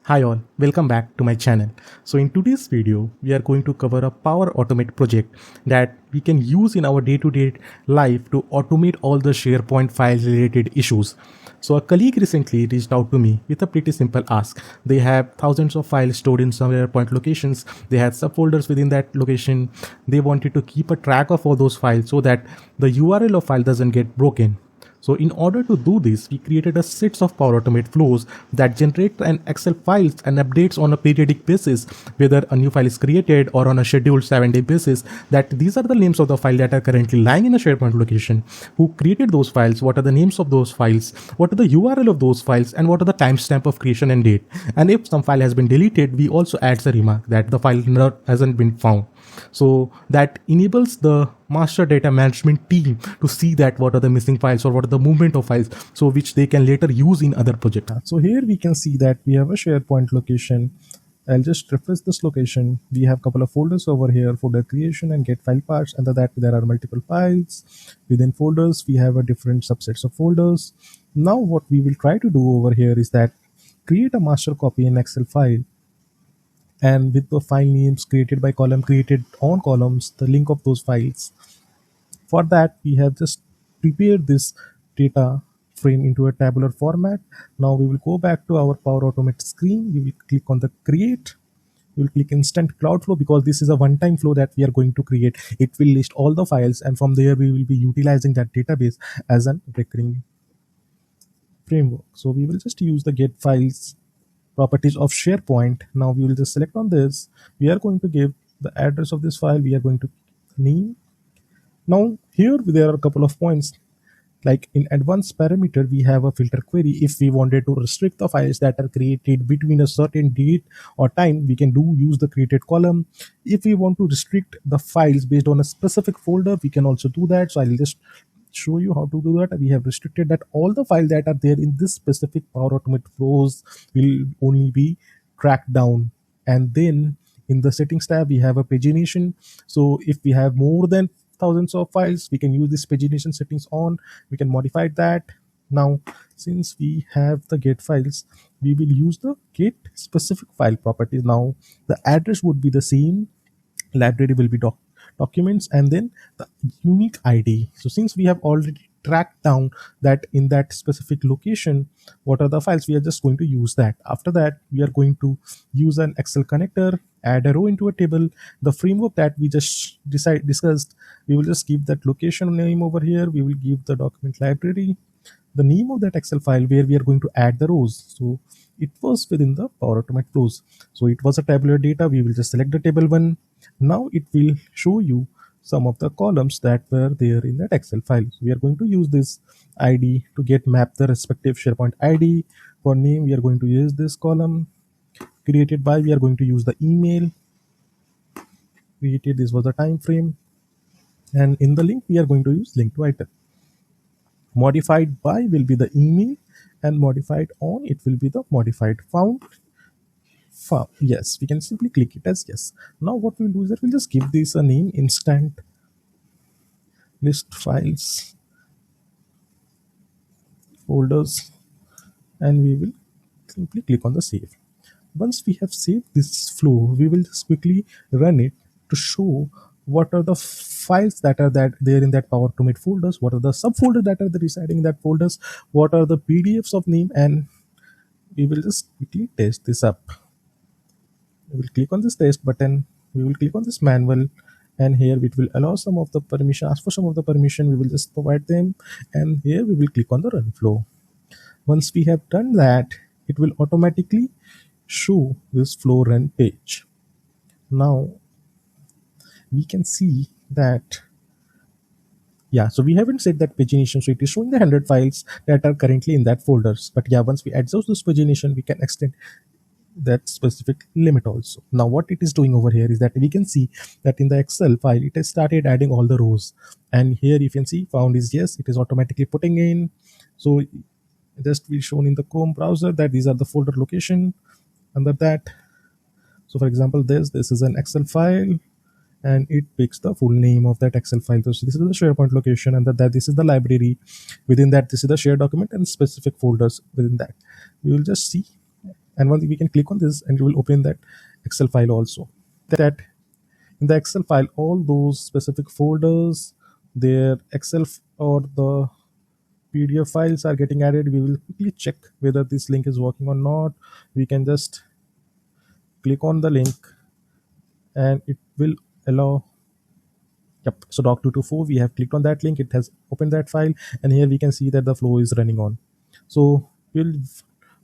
Hi all, welcome back to my channel. So in today's video, we are going to cover a Power Automate project that we can use in our day-to-day life to automate all the SharePoint file related issues. So a colleague recently reached out to me with a pretty simple ask. They have thousands of files stored in some SharePoint locations. They had subfolders within that location. They wanted to keep a track of all those files so that the URL of file doesn't get broken. So in order to do this, we created a set of Power Automate flows that generate an Excel files and updates on a periodic basis, whether a new file is created or on a scheduled 7-day basis, that these are the names of the file that are currently lying in a SharePoint location, who created those files, what are the names of those files, what are the URL of those files, and what are the timestamp of creation and date. And if some file has been deleted, we also add a remark that the file hasn't been found. So that enables the master data management team to see that what are the missing files or what are the movement of files, so which they can later use in other projects. So here we can see that we have a SharePoint location. I'll just refresh this location. We have a couple of folders over here, folder creation and get file paths. Under that there are multiple files. Within folders we have a different subsets of folders. Now what we will try to do over here is that create a master copy in Excel file, and with the file names created by column created on columns, the link of those files. For that we have just prepared this data frame into a tabular format. Now we will go back to our Power Automate screen. We will click on the create. We will click instant cloud flow because this is a one-time flow that we are going to create. It will list all the files, and from there we will be utilizing that database as a recurring framework. So we will just use the get files properties of SharePoint. Now we will just select on this. We are going to give the address of this file. We are going to name. Now here there are a couple of points. Like in advanced parameter, we have a filter query. If we wanted to restrict the files that are created between a certain date or time, we can use the created column. If we want to restrict the files based on a specific folder, we can also do that. So I'll just show you how to do that. We have restricted that all the files that are there in this specific Power Automate flows will only be tracked down. And then in the settings tab, we have a pagination. So if we have more than thousands of files, we can use this pagination settings on. We can modify that. Now since we have the get files, we will use the get specific file properties. Now the address would be the same, library will be documents, and then the unique ID. So since we have already tracked down that in that specific location what are the files, we are just going to use that. After that we are going to use an Excel connector, add a row into a table. The framework that we just discussed, we will just give that location name over here. We will give the document library the name of that Excel file where we are going to add the rows. So it was within the Power Automate flows. So it was a tabular data. We will just select the table one. Now it will show you some of the columns that were there in that Excel file. So we are going to use this ID to get map the respective SharePoint ID. For name, we are going to use this column. Created by, we are going to use the email. Created, this was the time frame. And in the link, we are going to use link to item. Modified by will be the email, and modified on, it will be the modified found. Yes, we can simply click it as yes. Now what we'll do is that we'll just give this a name, instant list files folders, and we will simply click on the save. Once we have saved this flow, we will just quickly run it to show what are the files that are there in that Power Automate folders, what are the subfolders that are residing in that folders, what are the PDFs of name, and we will just quickly test this up. We will click on this test button. We will click on this manual, and here it will allow some of the permission, ask for some of the permission. We will just provide them, and here we will click on the run flow. Once we have done that, it will automatically show this flow run page. Now we can see that, yeah, so we haven't set that pagination, so it is showing the 100 files that are currently in that folders. But yeah, once we exhaust this pagination, we can extend that specific limit also. Now what it is doing over here is that we can see that in the Excel file it has started adding all the rows, and here you can see found is yes, it is automatically putting in. So just be shown in the Chrome browser that these are the folder location under that. So for example, this is an Excel file, and it picks the full name of that Excel file. So this is the SharePoint location, and that this is the library. Within that, this is the shared document and specific folders within that. We will just see And once we can click on this, and it will open that Excel file also. That in the Excel file, all those specific folders, their or the PDF files are getting added. We will quickly check whether this link is working or not. We can just click on the link and it will allow. Yep, so doc224, we have clicked on that link, it has opened that file, and here we can see that the flow is running on. So we'll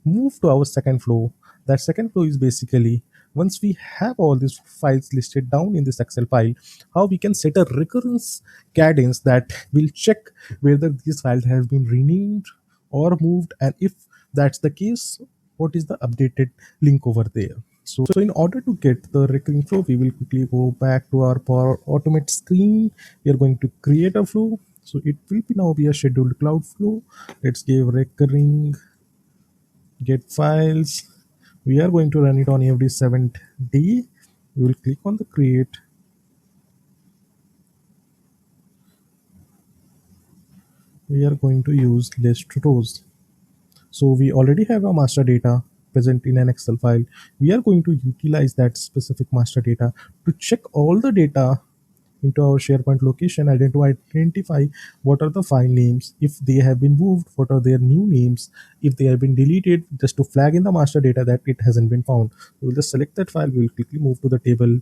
move to our second flow. That second flow is basically, once we have all these files listed down in this Excel file, how we can set a recurrence cadence that will check whether these files have been renamed or moved, and if that's the case, what is the updated link over there. So in order to get the recurring flow, we will quickly go back to our Power Automate screen. We are going to create a flow. So it will now be a scheduled cloud flow. Let's give recurring get files. We are going to run it on every 7th day. We will click on the create. We are going to use list rows. So we already have a master data present in an Excel file. We are going to utilize that specific master data to check all the data into our SharePoint location and to identify what are the file names, if they have been moved, what are their new names, if they have been deleted, just to flag in the master data that it hasn't been found. We will just select that file, we will quickly move to the table,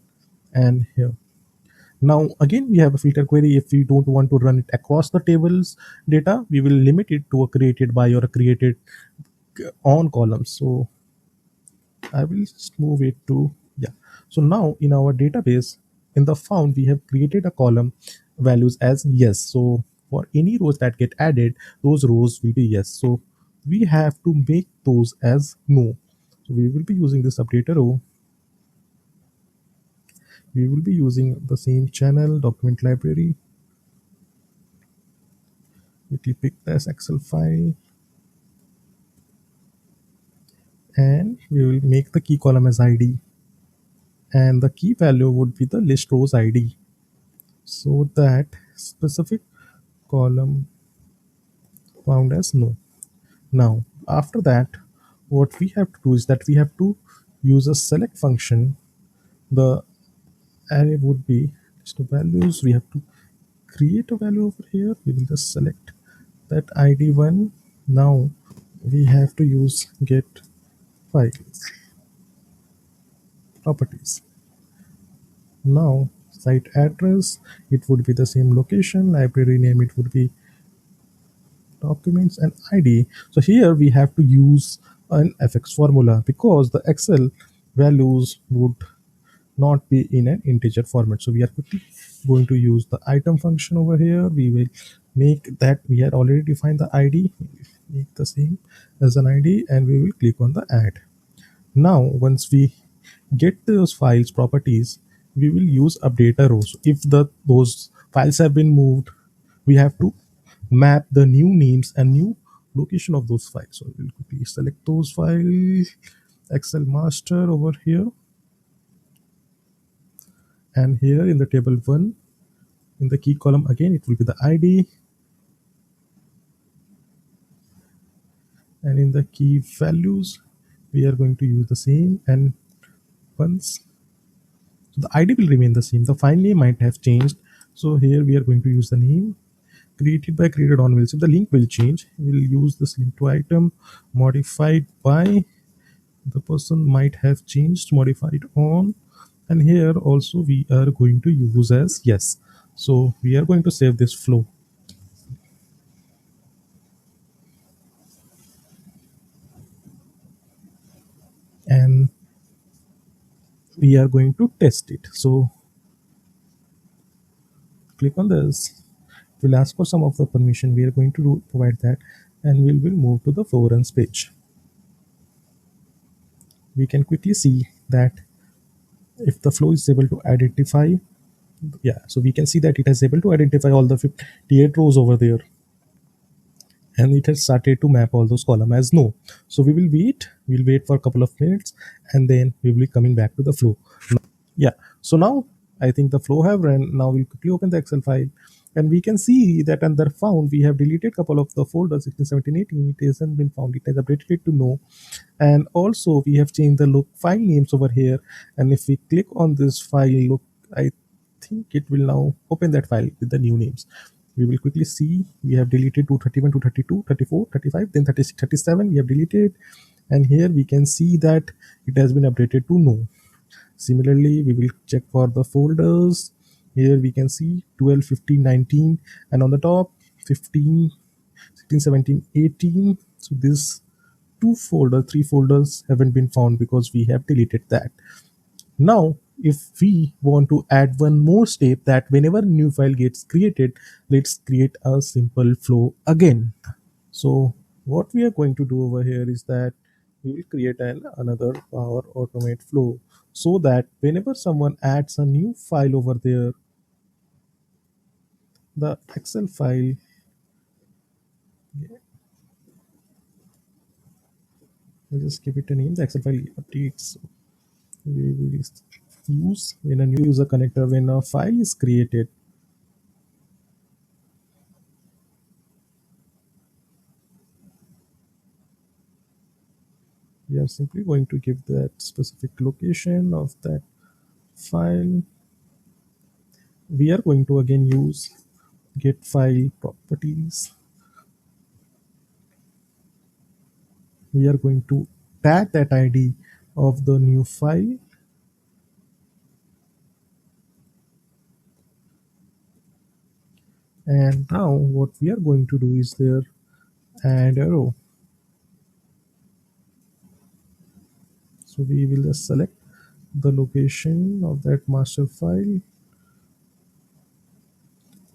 and here. Now again we have a filter query. If we don't want to run it across the tables data, we will limit it to a created by or a created on column. So I will just move it to, yeah. So now in our database, in the found, we have created a column values as yes. So for any rows that get added, those rows will be yes. So we have to make those as no. So we will be using this updater row. We will be using the same channel document library. Quickly pick this Excel file, and we will make the key column as ID, and the key value would be the list rows ID. So that specific column found as no. Now after that, what we have to do is that we have to use a select function. The array would be list of values. We have to create a value over here. We will just select that ID1. Now we have to use get files properties. Now site address, it would be the same location. Library name, it would be documents, and ID. So here we have to use an fx formula because the Excel values would not be in an integer format. So we are quickly going to use the item function over here. We will make that, we had already defined the ID, make the same as an ID, and we will click on the add. Now once we get those files properties, we will use updater rows. If those files have been moved, we have to map the new names and new location of those files. So we'll quickly select those files, Excel master over here, and here in the table 1, in the key column, again it will be the ID, and in the key values we are going to use the same, and once the ID will remain the same, the file name might have changed. So here we are going to use the name created by created on will. So the link will change. We'll use this link to item modified by, the person might have changed modified on, and here also we are going to use as yes. So we are going to save this flow. And we are going to test it. So click on this. We'll ask for some of the permission. We are going to provide that, and we will move to the flow runs page. We can quickly see that if the flow is able to identify, yeah, so we can see that it is able to identify all the 58 rows over there, and it has started to map all those columns as no. So we'll wait for a couple of minutes, and then we will be coming back to the flow. Yeah, so now I think the flow have run. Now we'll quickly open the Excel file. And we can see that under found we have deleted couple of the folders 16, 17, 18. It hasn't been found, it has updated it to no. And also we have changed the look file names over here, and if we click on this file, look, I think it will now open that file with the new names. We will quickly see we have deleted 231, 232, 34, 35, then 36, 37 we have deleted, and here we can see that it has been updated to no. Similarly, we will check for the folders. Here we can see 12, 15, 19, and on the top 15, 16, 17, 18. So this three folders haven't been found because we have deleted that. Now, if we want to add one more step, that whenever a new file gets created, let's create a simple flow again. So what we are going to do over here is that we will create another Power Automate flow, so that whenever someone adds a new file over there, the Excel file, I'll just give it a name, the Excel file updates. We will use in a new user connector when a file is created. We are simply going to give that specific location of that file. We are going to again use get file properties. We are going to tag that ID of the new file, and now what we are going to do is there add arrow. So we will just select the location of that master file,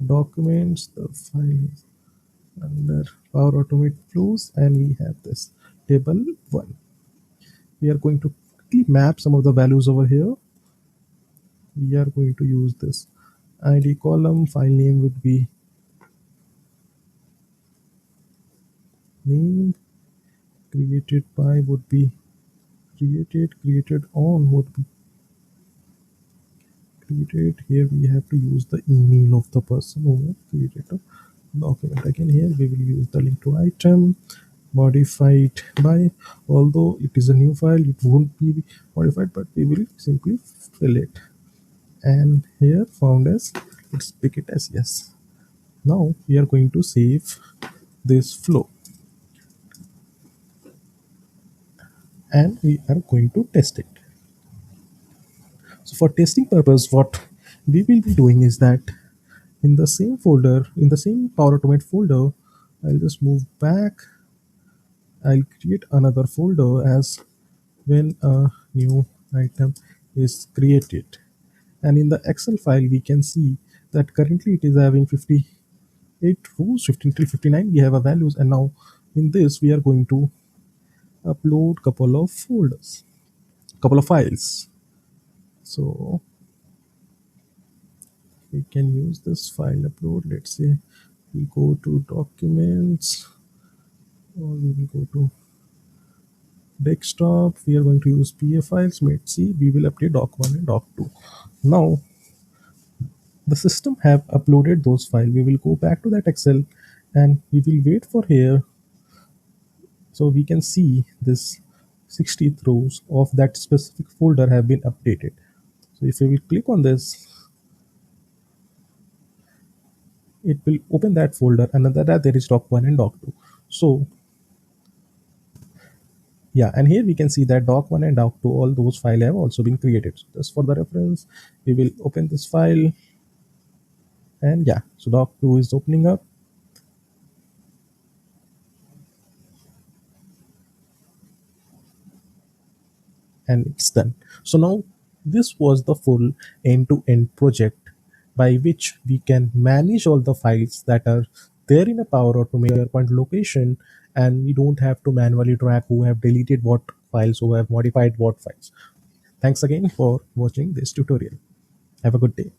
documents, the file is under Power Automate flows, and we have this table 1. We are going to quickly map some of the values over here. We are going to use this ID column. File name would be name, created by would be created on would be created. Here we have to use the email of the person who has created the document. Again, here we will use the link to item, modified by, although it is a new file, it won't be modified, but we will simply fill it. And here found as, let's pick it as yes. Now we are going to save this flow, and we are going to test it. So for testing purpose, what we will be doing is that in the same folder, in the same Power Automate folder, I'll just move back. I'll create another folder as when a new item is created. And in the Excel file, we can see that currently it is having 58 rows, 15 till 59. We have a values, and now in this we are going to upload couple of folders, couple of files. So we can use this file upload. Let's say we go to documents, or we will go to desktop. We are going to use PA files. Let's see, we will update doc1 and doc2. Now the system have uploaded those files. We will go back to that Excel and we will wait for here. So we can see this 60 rows of that specific folder have been updated. So if we will click on this, it will open that folder, and under that there is doc1 and doc2. So yeah, and here we can see that doc1 and doc2, all those files have also been created. So just for the reference, we will open this file, and yeah, so doc2 is opening up. And it's done. So now this was the full end-to-end project by which we can manage all the files that are there in a Power Automate SharePoint location, and we don't have to manually track who have deleted what files, who have modified what files. Thanks again for watching this tutorial. Have a good day.